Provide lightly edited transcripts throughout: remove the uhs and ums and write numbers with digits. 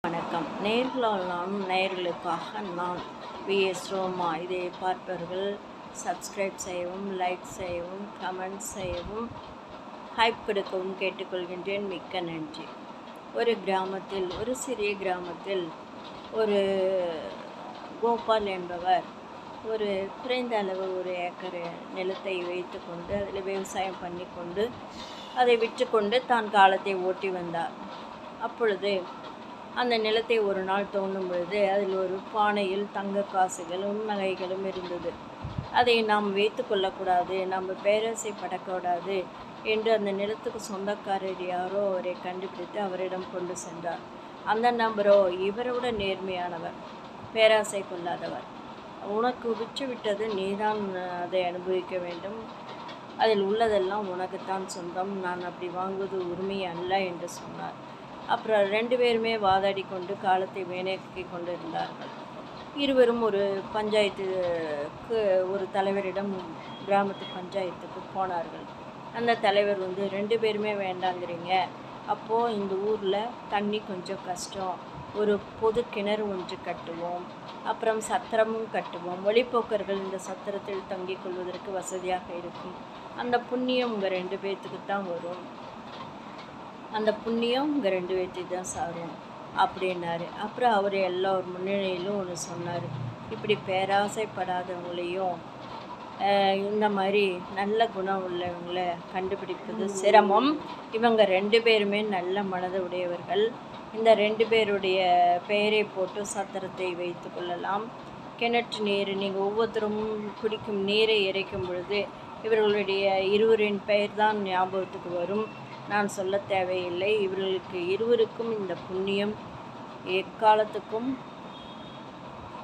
வணக்கம். நேர்களால் நானும் நேயர்களுக்காக நான் வி.எஸ். ரோமா. இதை பார்ப்பவர்கள் சப்ஸ்கிரைப் செய்யவும், லைக் செய்யவும், கமெண்ட் செய்யவும், ஹைப் கொடுக்கவும் கேட்டுக்கொள்கின்றேன். மிக்க நன்றி. ஒரு சிறிய கிராமத்தில் ஒரு கோபால் என்பவர் ஒரு குறைந்த அளவு 1 ஏக்கர் நிலத்தை வைத்து கொண்டு அதில் விவசாயம் பண்ணி கொண்டு அதை விற்று கொண்டு தான் காலத்தை ஓட்டி வந்தார். அப்பொழுது அந்த நிலத்தை ஒரு நாள் தோண்டும் பொழுது அதில் ஒரு பானையில் தங்க காசுகளும் நகைகளும் இருந்தது. அதை நாம் வைத்து கொள்ளக்கூடாது, நம்ம பேராசைப்படக்கூடாது என்று அந்த நிலத்துக்கு சொந்தக்காரர் யாரோ அவரை கண்டுபிடித்து அவரிடம் கொண்டு சென்றார். அந்த நபரோ இவரோட நேர்மையானவர், பேராசை கொள்ளாதவர். உனக்கு விற்றுவிட்டது, நீதான் அதை அனுபவிக்க வேண்டும், அதில் உள்ளதெல்லாம் உனக்குத்தான் சொந்தம், நான் அப்படி வாங்குவது உரிமை அல்ல என்று சொன்னார். அப்புறம் 2 பேருமே வாதாடி கொண்டு காலத்தை வீணாக்கி கொண்டு இருந்தார்கள். இருவரும் ஒரு பஞ்சாயத்துக்கு ஒரு தலைவரிடம் கிராமத்து பஞ்சாயத்துக்கு போனார்கள். அந்த தலைவர் 2 பேருமே வேண்டாங்கிறீங்க, அப்போது இந்த ஊரில் தண்ணி கொஞ்சம் கஷ்டம், ஒரு பொது கிணறு ஒன்று கட்டுவோம், அப்புறம் சத்திரமும் கட்டுவோம், வழிப்போக்கர்கள் இந்த சத்திரத்தில் தங்கிக் கொள்வதற்கு வசதியாக இருக்கும், அந்த புண்ணியம் உங்கள் 2 பேர்த்துக்கு தான் வரும், அந்த புண்ணியம் உங்கள் 2 பேர்த்துக்கு தான் சாரும் அப்படின்னாரு. அப்புறம் அவர் எல்லோர் முன்னிலையிலும் ஒன்று சொன்னார். இப்படி பேராசைப்படாதவங்களையும் இந்த மாதிரி நல்ல குணம் உள்ளவங்களை கண்டுபிடிப்பது சிரமம். இவங்க 2 பேருமே நல்ல மனது உடையவர்கள். இந்த 2 பேருடைய பெயரை போட்டு சத்திரத்தை வைத்து கொள்ளலாம். கிணற்று நீர் நீங்கள் ஒவ்வொருத்தரும் குடிக்கும் நீரை இறைக்கும் பொழுது இவர்களுடைய இருவரின் பெயர் தான் ஞாபகத்துக்கு வரும், நான் சொல்ல தேவையில்லை. இவர்களுக்கு இருவருக்கும் இந்த புண்ணியம் எக்காலத்துக்கும்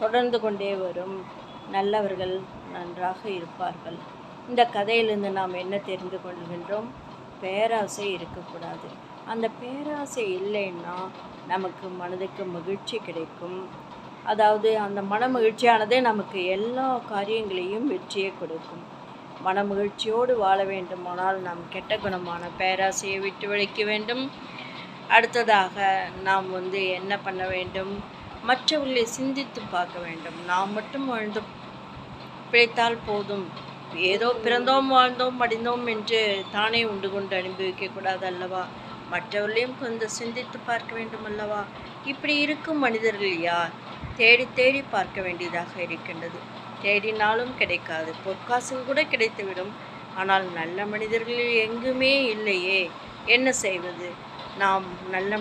தொடர்ந்து கொண்டே வரும். நல்லவர்கள் நன்றாக இருப்பார்கள். இந்த கதையிலிருந்து நாம் என்ன தெரிந்து கொள்கின்றோம்? பேராசை இருக்கக்கூடாது. அந்த பேராசை இல்லைன்னா நமக்கு மனதுக்கு மகிழ்ச்சி கிடைக்கும். அதாவது அந்த மன மகிழ்ச்சியானது நமக்கு எல்லா காரியங்களையும் வெற்றியை கொடுக்கும். மனமகிழ்ச்சியோடு வாழ வேண்டுமானால் நாம் கெட்ட குணமான பேராசையை விட்டு விலக்க வேண்டும். அடுத்ததாக நாம் என்ன பண்ண வேண்டும்? மற்றவர்களை சிந்தித்து பார்க்க வேண்டும். நாம் மட்டும் வாழ்ந்து பிழைத்தால் போதும், ஏதோ பிறந்தோம் வாழ்ந்தோம் மடிந்தோம் என்று தானே உண்டு கொண்டு அனுபவிக்கக்கூடாது அல்லவா? மற்றவர்களையும் கொஞ்சம் சிந்தித்து பார்க்க வேண்டும் அல்லவா? இப்படி இருக்கும் மனிதர்கள் யார்? தேடி தேடி பார்க்க வேண்டியதாக இருக்கின்றது. தேடினாலும் கிடைக்காது, பொற்காசும் கூட கிடைத்துவிடும். ஆனால் நல்ல மனிதர்கள் எங்குமே இல்லையே. என்ன செய்வது? நாம் நல்ல